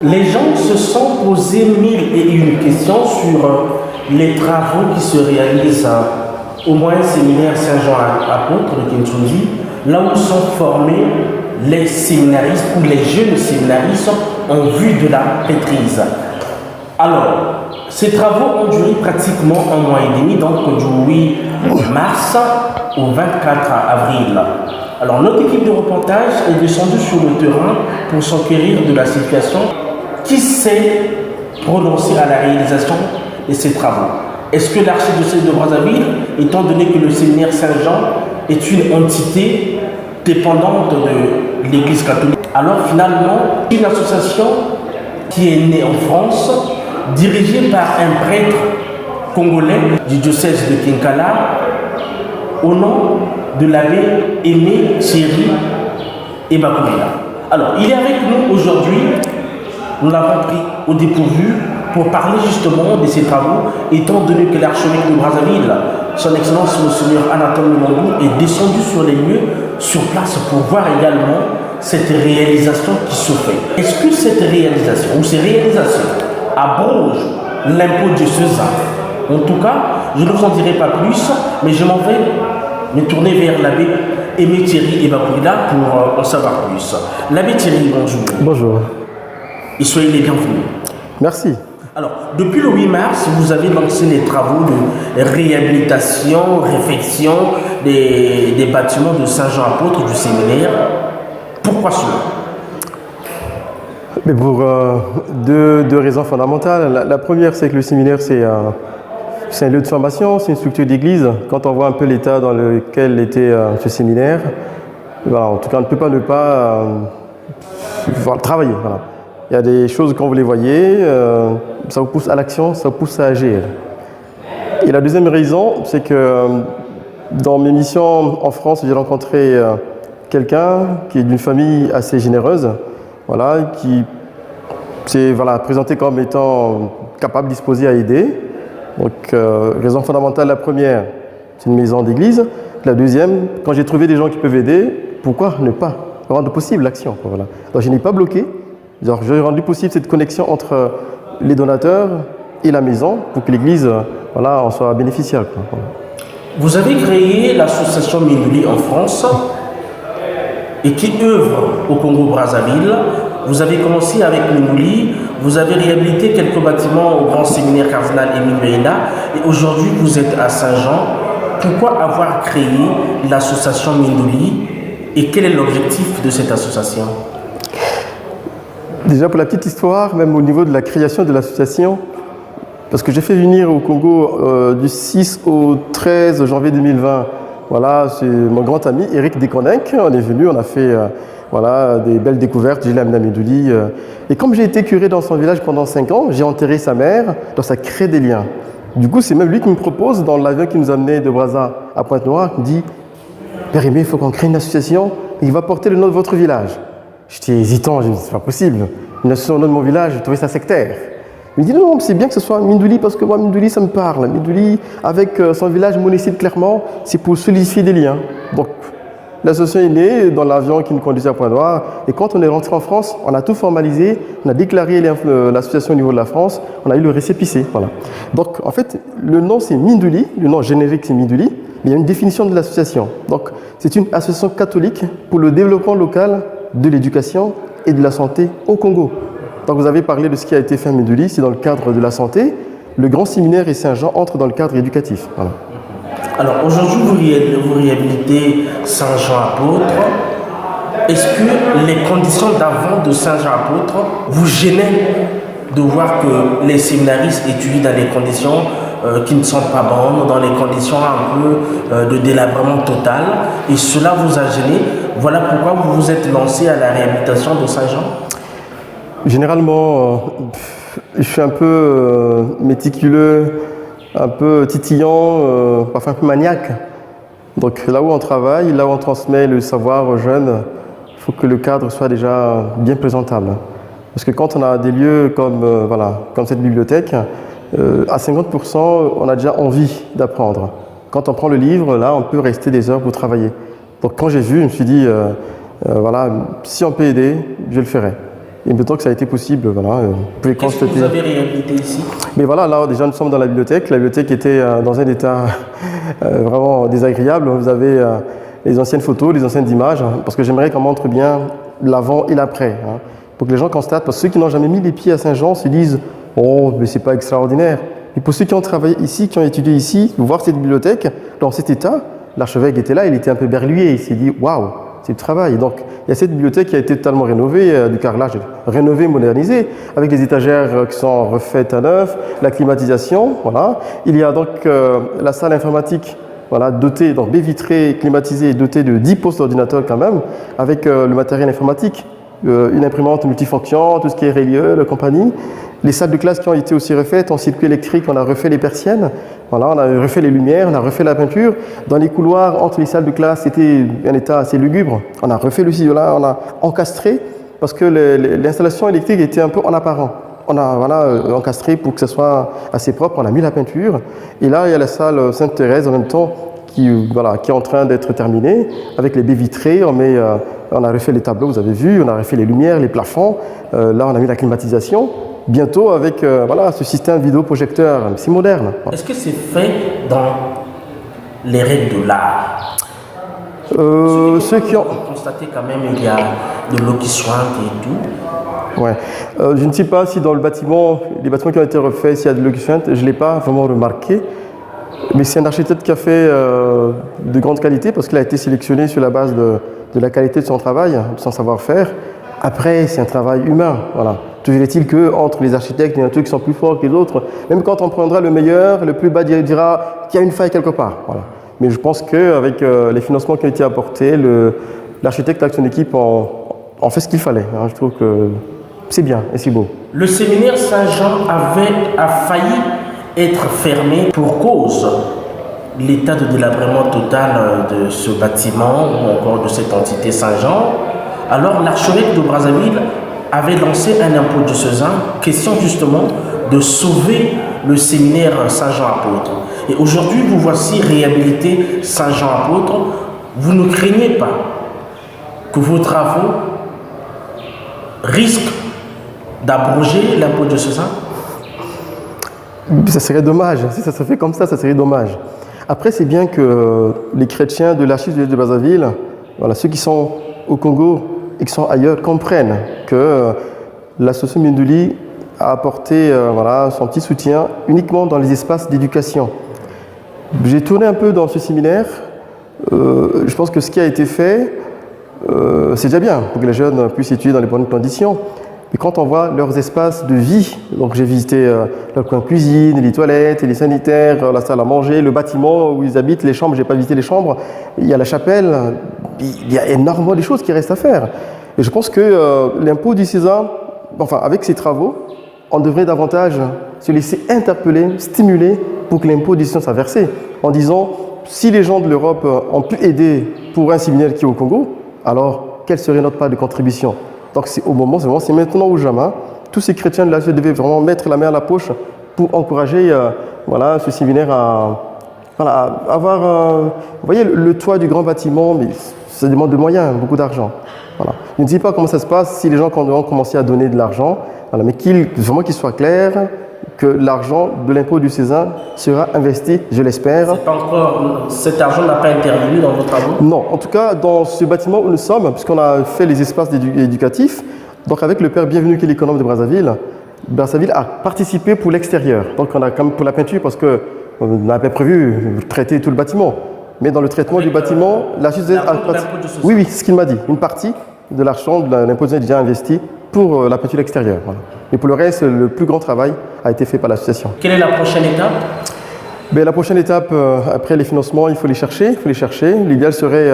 Les gens se sont posés mille et une questions sur les travaux qui se réalisent au moyen séminaire Saint-Jean-Apôtre de Kinshasa, là où sont formés les séminaristes ou les jeunes séminaristes en vue de la maîtrise. Alors, ces travaux ont duré pratiquement un mois et demi, donc du 8 mars au 24 avril. Alors, notre équipe de reportage est descendue sur le terrain pour s'enquérir de la situation. Qui s'est prononcé à la réalisation de ces travaux? Est-ce que l'archidiocèse de Brazzaville, étant donné que le séminaire Saint-Jean est une entité dépendante de l'Église catholique, alors finalement, une association qui est née en France, dirigée par un prêtre congolais du diocèse de Kinkala, au nom de l'abbé Aimé Thierry Ebakoula. Alors, il est avec nous aujourd'hui. Nous l'avons pris au dépourvu pour parler justement de ces travaux, étant donné que l'archevêque de Brazzaville, son Excellence Monseigneur Anatole Lumumbu, est descendu sur les lieux, sur place, pour voir également cette réalisation qui se fait. Est-ce que cette réalisation, ou ces réalisations, abrogent l'impôt diocésain? En tout cas, je ne vous en dirai pas plus, mais je m'en vais me tourner vers l'abbé Aimé Thierry Ebakoula pour en savoir plus. L'abbé Thierry, bonjour. Bonjour. Et soyez les bienvenus. Merci. Alors, depuis le 8 mars, vous avez lancé les travaux de réhabilitation, réfection des bâtiments de Saint-Jean-Apôtre du séminaire. Pourquoi cela? Mais pour deux raisons fondamentales. La première, c'est que le séminaire, c'est un lieu de formation, c'est une structure d'église. Quand on voit un peu l'état dans lequel était ce séminaire, voilà, en tout cas, on ne peut pas ne pas travailler. Voilà. Il y a des choses, quand vous les voyez, ça vous pousse à l'action, ça vous pousse à agir. Et la deuxième raison, c'est que dans mes missions en France, j'ai rencontré quelqu'un qui est d'une famille assez généreuse, voilà, qui s'est présenté comme étant capable, disposé à aider. Donc, raison fondamentale, la première, c'est une maison d'église. La deuxième, quand j'ai trouvé des gens qui peuvent aider, pourquoi ne pas rendre possible l'action? Voilà. Donc, je n'ai pas bloqué. J'ai rendu possible cette connexion entre les donateurs et la maison pour que l'Église en soit bénéficiaire. Voilà. Vous avez créé l'association Minduli en France et qui œuvre au Congo-Brazzaville. Vous avez commencé avec Minduli, vous avez réhabilité quelques bâtiments au grand séminaire cardinal Émile Béhéna et aujourd'hui vous êtes à Saint-Jean. Pourquoi avoir créé l'association Minduli et quel est l'objectif de cette association? Déjà pour la petite histoire, même au niveau de la création de l'association, parce que j'ai fait venir au Congo du 6 au 13 janvier 2020, voilà, c'est mon grand ami Eric Dekonink, on est venu, on a fait des belles découvertes, j'ai l'amené à Minduli. Et comme j'ai été curé dans son village pendant 5 ans, j'ai enterré sa mère, donc ça crée des liens. Du coup, c'est même lui qui me propose, dans l'avion qui nous amenait de Brazza à Pointe-Noire, il me dit « Père Aimé, il faut qu'on crée une association, et il va porter le nom de votre village. » J'étais hésitant, je me dis, c'est pas possible. Une association au nom de mon village, je trouvais ça sectaire. Il me dit, non, c'est bien que ce soit Minduli, parce que moi, Minduli, ça me parle. Minduli, avec son village Monicide, clairement, c'est pour solidifier des liens. Donc, l'association est née dans l'avion qui nous conduisait à Pointe-Noire. Et quand on est rentré en France, on a tout formalisé, on a déclaré l'association au niveau de la France, on a eu le récépissé. Voilà. Donc, en fait, le nom, c'est Minduli, le nom générique, c'est Minduli, mais il y a une définition de l'association. Donc, c'est une association catholique pour le développement local de l'éducation et de la santé au Congo. Donc vous avez parlé de ce qui a été fait à Minduli, c'est dans le cadre de la santé. Le grand séminaire et Saint-Jean entrent dans le cadre éducatif. Voilà. Alors aujourd'hui, vous réhabilitez Saint-Jean-Apôtre. Est-ce que les conditions d'avant de Saint-Jean-Apôtre vous gênaient de voir que les séminaristes étudient dans des conditions qui ne sont pas bonnes, dans les conditions un peu de délabrement total, et cela vous a gêné? Voilà pourquoi vous vous êtes lancé à la réhabilitation de Saint-Jean? Généralement, je suis un peu méticuleux, un peu titillant, parfois un peu maniaque. Donc là où on travaille, là où on transmet le savoir aux jeunes, il faut que le cadre soit déjà bien présentable. Parce que quand on a des lieux comme cette bibliothèque, à 50%, on a déjà envie d'apprendre. Quand on prend le livre, là, on peut rester des heures pour travailler. Donc quand j'ai vu, je me suis dit, si on peut aider, je le ferai. Et maintenant que ça a été possible, voilà, vous pouvez Qu'est-ce que constater. vous avez réhabilité ici? Mais voilà, là déjà nous sommes dans la bibliothèque. La bibliothèque était dans un état vraiment désagréable. Vous avez les anciennes photos, les anciennes images, hein, parce que j'aimerais qu'on montre bien l'avant et l'après, hein, pour que les gens constatent. Parce que ceux qui n'ont jamais mis les pieds à Saint-Jean se disent « Oh, mais c'est pas extraordinaire ». Et pour ceux qui ont travaillé ici, qui ont étudié ici, voir cette bibliothèque dans cet état, l'archevêque était là, il était un peu berlué. Il s'est dit « Waouh, c'est du travail ». Donc il y a cette bibliothèque qui a été totalement rénovée, du carrelage rénové, modernisé, avec les étagères qui sont refaites à neuf, la climatisation, voilà. Il y a donc la salle informatique, voilà, dotée, donc baie vitrée, climatisée, dotée de 10 postes d'ordinateur quand même, avec le matériel informatique, une imprimante multifonction, tout ce qui est relié, la compagnie. Les salles de classe qui ont été aussi refaites en circuit électrique, on a refait les persiennes, voilà, on a refait les lumières, on a refait la peinture. Dans les couloirs entre les salles de classe, c'était un état assez lugubre. On a refait le ciseau-là, on a encastré, parce que l'installation électrique était un peu en apparent. On a voilà, encastré pour que ce soit assez propre, on a mis la peinture. Et là, il y a la salle Sainte-Thérèse en même temps qui, voilà, qui est en train d'être terminée, avec les baies vitrées. On a refait les tableaux, vous avez vu, on a refait les lumières, les plafonds. Là, on a mis la climatisation. Bientôt avec voilà, ce système vidéoprojecteur, c'est moderne. Est-ce que c'est fait dans les règles de l'art? Ceux qui ont constaté quand même il y a de l'eau qui sointe et tout. Ouais. Je ne sais pas si dans le bâtiment, les bâtiments qui ont été refaits, s'il y a de l'eau qui sointe, je ne l'ai pas vraiment remarqué. Mais c'est un architecte qui a fait de grande qualité parce qu'il a été sélectionné sur la base de la qualité de son travail, de son savoir-faire. Après, c'est un travail humain, voilà. Toujours est-il qu'entre les architectes, il y a un truc qui sont plus forts que les autres. Même quand on prendra le meilleur, le plus bas dira qu'il y a une faille quelque part. Voilà. Mais je pense qu'avec les financements qui ont été apportés, l'architecte avec son équipe ont fait ce qu'il fallait. Hein. Je trouve que c'est bien et c'est beau. Le séminaire Saint-Jean a failli être fermé pour cause l'état de délabrement total de ce bâtiment ou encore de cette entité Saint-Jean. Alors l'archevêque de Brazzaville avait lancé un impôt diocésain, question justement de sauver le séminaire Saint-Jean-Apôtre. Et aujourd'hui, vous voici réhabilité Saint-Jean-Apôtre. Vous ne craignez pas que vos travaux risquent d'abroger l'impôt diocésain? Ça serait dommage. Si ça se fait comme ça serait dommage. Après, c'est bien que les chrétiens de l'archidiocèse de Brazzaville, voilà, ceux qui sont au Congo et qui sont ailleurs, comprennent que l'association Minduli a apporté voilà, son petit soutien uniquement dans les espaces d'éducation. J'ai tourné un peu dans ce séminaire. Je pense que ce qui a été fait, c'est déjà bien pour que les jeunes puissent étudier dans les bonnes conditions. Mais quand on voit leurs espaces de vie, donc j'ai visité leur coin cuisine, les toilettes, les sanitaires, la salle à manger, le bâtiment où ils habitent, les chambres, j'ai pas visité les chambres, il y a la chapelle, il y a énormément de choses qui restent à faire. Et je pense que l'impôt diocésain, enfin avec ces travaux, on devrait davantage se laisser interpeller, stimuler pour que l'impôt diocésain soit versé, en disant si les gens de l'Europe ont pu aider pour un séminaire qui est au Congo, alors quelle serait notre part de contribution? Donc c'est maintenant ou jamais. Tous ces chrétiens de la devaient vraiment mettre la main à la poche pour encourager voilà, ce séminaire à avoir, vous voyez, le toit du grand bâtiment, mais ça demande de moyens, beaucoup d'argent. Voilà. Je ne sais pas comment ça se passe si les gens ont commencé à donner de l'argent, voilà, mais vraiment qu'il soit clair que l'argent de l'impôt diocésain sera investi, je l'espère. Cet argent n'a pas intervenu dans vos travaux? Non, en tout cas dans ce bâtiment où nous sommes, puisqu'on a fait les espaces éducatifs, donc avec le père Bienvenu qui est l'économe de Brazzaville, Brazzaville a participé pour l'extérieur. Donc on a quand même pour la peinture parce qu'on avait prévu traiter tout le bâtiment. Mais dans le traitement du bâtiment, la société a participé. Oui, c'est ce qu'il m'a dit. Une partie de l'argent de l'impôt est déjà investi pour la peinture extérieure. Voilà. Et pour le reste, le plus grand travail a été fait par l'association. Quelle est la prochaine étape? La prochaine étape, après les financements, il faut les chercher. L'idéal serait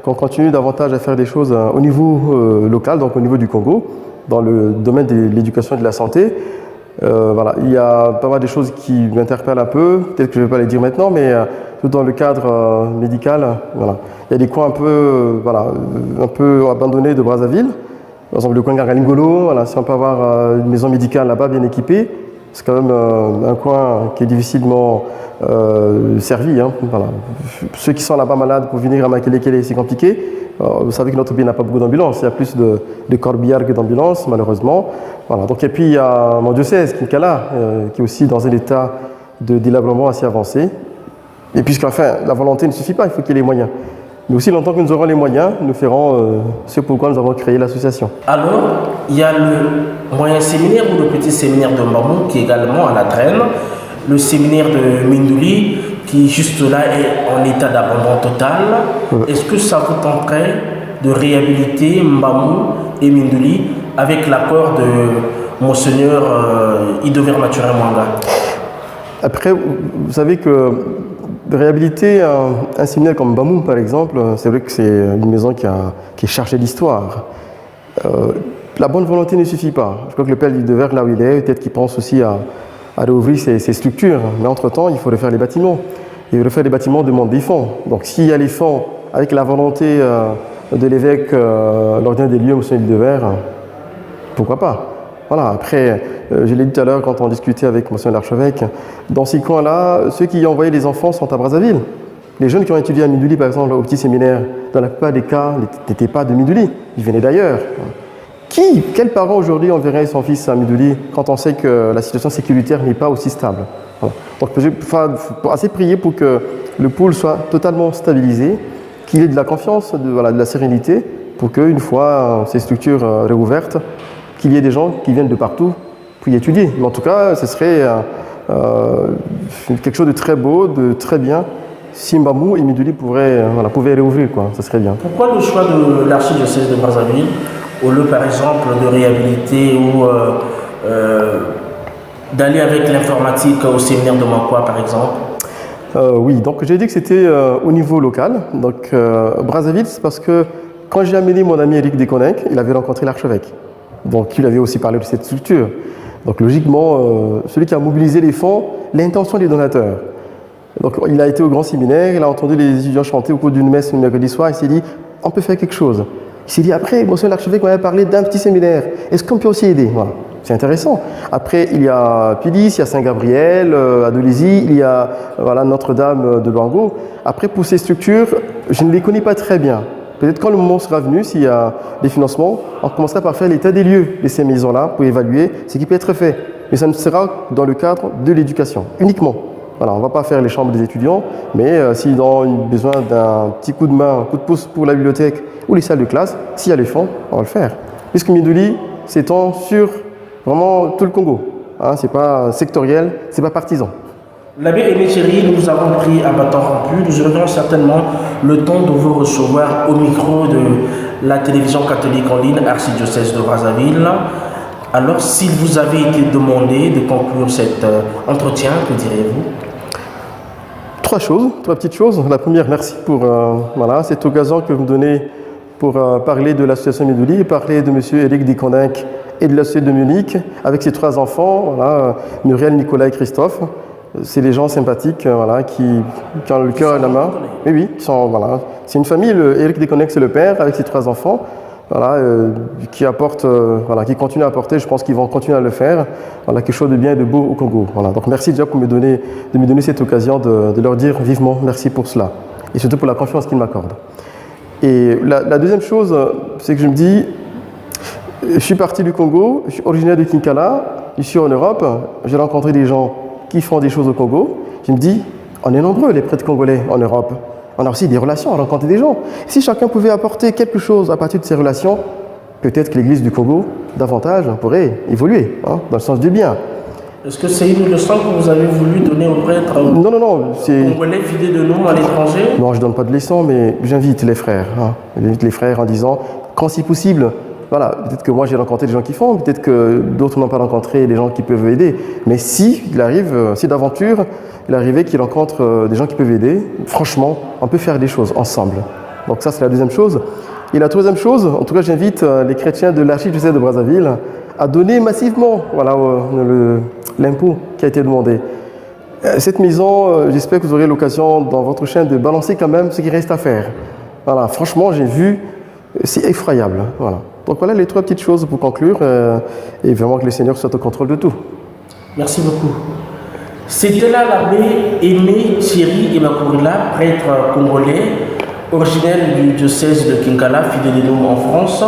qu'on continue davantage à faire des choses au niveau local, donc au niveau du Congo, dans le domaine de l'éducation et de la santé. Voilà. Il y a pas mal de choses qui m'interpellent un peu, peut-être que je ne vais pas les dire maintenant, mais tout dans le cadre médical. Voilà. Il y a des coins un peu abandonnés de Brazzaville. Par exemple, le coin Gargalingolo, voilà, si on peut avoir une maison médicale là-bas bien équipée, C'est quand même un coin qui est difficilement servi. Hein. Voilà. Ceux qui sont là-bas malades pour venir à Makelekele, c'est compliqué. Vous savez que notre pays n'a pas beaucoup d'ambulances. Il y a plus de corbillards que d'ambulances, malheureusement. Voilà. Donc, et puis, il y a mon diocèse, Kinkala, qui est aussi dans un état de délabrement assez avancé. Et puisqu'enfin, la volonté ne suffit pas, il faut qu'il y ait les moyens. Mais aussi longtemps que nous aurons les moyens, nous ferons ce pourquoi nous avons créé l'association. Alors, il y a le moyen séminaire ou le petit séminaire de Mbamou qui est également à la traîne, le séminaire de Mindouli qui juste là est en état d'abandon total. Est-ce que ça vous tenterait de réhabiliter Mbamou et Mindouli avec l'accord de Monseigneur Idover Mathurin Mwanga? Après, vous savez que de réhabiliter un séminaire comme Mbamou, par exemple, c'est vrai que c'est une maison qui est chargée d'histoire. La bonne volonté ne suffit pas. Je crois que le père Idover, là où il est, peut-être qu'il pense aussi à réouvrir ses structures. Mais entre-temps, il faut refaire les bâtiments. Et refaire les bâtiments demande des fonds. Donc s'il y a les fonds, avec la volonté de l'évêque, l'ordinaire des lieux, M. Idover, pourquoi pas? Voilà, après, je l'ai dit tout à l'heure quand on discutait avec M. l'archevêque, dans ces coins-là, ceux qui ont envoyé les enfants sont à Brazzaville. Les jeunes qui ont étudié à Mindouli, par exemple, au petit séminaire, dans la plupart des cas, n'étaient pas de Mindouli, ils venaient d'ailleurs. Quel parent aujourd'hui enverrait son fils à Mindouli quand on sait que la situation sécuritaire n'est pas aussi stable? Voilà. Donc il faut assez prier pour que le pôle soit totalement stabilisé, qu'il ait de la confiance, de la sérénité, pour qu'une fois ces structures réouvertes, qu'il y ait des gens qui viennent de partout pour y étudier. Mais en tout cas, ce serait quelque chose de très beau, de très bien, si Mbamou et Mindouli pouvaient réouvrir, quoi. Ça serait bien. Pourquoi le choix de l'archidiocèse de Brazzaville au lieu, par exemple, de réhabiliter ou d'aller avec l'informatique au séminaire de Makwa, par exemple? Oui, donc j'ai dit que c'était au niveau local. Donc Brazzaville, c'est parce que quand j'ai amené mon ami Eric Desconec, il avait rencontré l'archevêque. Donc il avait aussi parlé de cette structure. Donc logiquement, celui qui a mobilisé les fonds, l'intention des donateurs. Donc il a été au grand séminaire, il a entendu les étudiants chanter au cours d'une messe le mercredi soir, il s'est dit, on peut faire quelque chose. Il s'est dit, après, monsieur l'archevêque m'avait parlé d'un petit séminaire, est-ce qu'on peut aussi aider? Voilà. C'est intéressant. Après, il y a Pilis, il y a Saint-Gabriel, à Dolisie, il y a Notre-Dame de Luango. Après, pour ces structures, je ne les connais pas très bien. Peut-être quand le moment sera venu, s'il y a des financements, on commencera par faire l'état des lieux de ces maisons-là pour évaluer ce qui peut être fait. Mais ça ne sera dans le cadre de l'éducation, uniquement. Voilà, on ne va pas faire les chambres des étudiants, mais s'ils ont besoin d'un petit coup de main, un coup de pouce pour la bibliothèque ou les salles de classe, s'il y a les fonds, on va le faire. Puisque Mindouli s'étend sur vraiment tout le Congo. Hein, c'est pas sectoriel, c'est pas partisan. L'abbé Aimé Thierry, nous avons pris à bâton rompu. Nous aurons certainement le temps de vous recevoir au micro de la télévision catholique en ligne, archidiocèse de Brazzaville. Alors, s'il vous avait été demandé de conclure cet entretien, que diriez-vous? Trois petites choses. La première, merci pour cette occasion que vous me donnez pour parler de l'association Mindouli et parler de M. Eric Desconec et de l'association de Munich avec ses trois enfants, Muriel, Nicolas et Christophe. C'est des gens sympathiques qui ont le cœur à la main. Mais oui, c'est une famille. Eric Desconec, c'est le père avec ses trois enfants. Qui apportent, qui continuent à apporter, je pense qu'ils vont continuer à le faire, quelque chose de bien et de beau au Congo. Donc merci déjà de me donner cette occasion de leur dire vivement merci pour cela, et surtout pour la confiance qu'ils m'accordent. Et la deuxième chose, c'est que je me dis, je suis parti du Congo, je suis originaire de Kinkala, je suis en Europe, j'ai rencontré des gens qui font des choses au Congo, je me dis, on est nombreux les prêtres congolais en Europe. On a aussi des relations, on a rencontré des gens. Si chacun pouvait apporter quelque chose à partir de ces relations, peut-être que l'Église du Congo, davantage, pourrait évoluer, dans le sens du bien. Est-ce que c'est une leçon que vous avez voulu donner aux prêtres Non, c'est... congolais fidèles de nous à l'étranger? Non, je ne donne pas de leçon, mais j'invite les frères. J'invite les frères en disant, quand c'est possible, peut-être que moi j'ai rencontré des gens qui font, peut-être que d'autres n'ont pas rencontré des gens qui peuvent aider. Mais si d'aventure, il arrivait qu'ils rencontrent des gens qui peuvent aider, franchement, on peut faire des choses ensemble. Donc ça, c'est la deuxième chose. Et la troisième chose, en tout cas, j'invite les chrétiens de l'archidiocèse de Brazzaville à donner massivement l'impôt qui a été demandé. Cette maison, j'espère que vous aurez l'occasion dans votre chaîne de balancer quand même ce qui reste à faire. Franchement, j'ai vu, c'est effroyable. Donc voilà les trois petites choses pour conclure et vraiment que le Seigneur soit au contrôle de tout. Merci beaucoup. C'était là l'abbé Aimé Thierry Imakourila, prêtre congolais, originaire du diocèse de Kinkala, fidèle en France,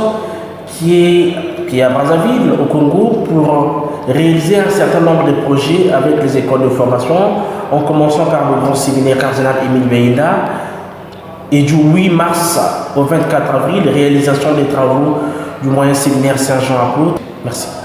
qui est à Brazzaville, au Congo, pour réaliser un certain nombre de projets avec les écoles de formation, en commençant par le grand séminaire cardinal Émile Beïda, et du 8 mars au 24 avril, réalisation des travaux du moyen séminaire Saint-Jean-Apôtre. Merci.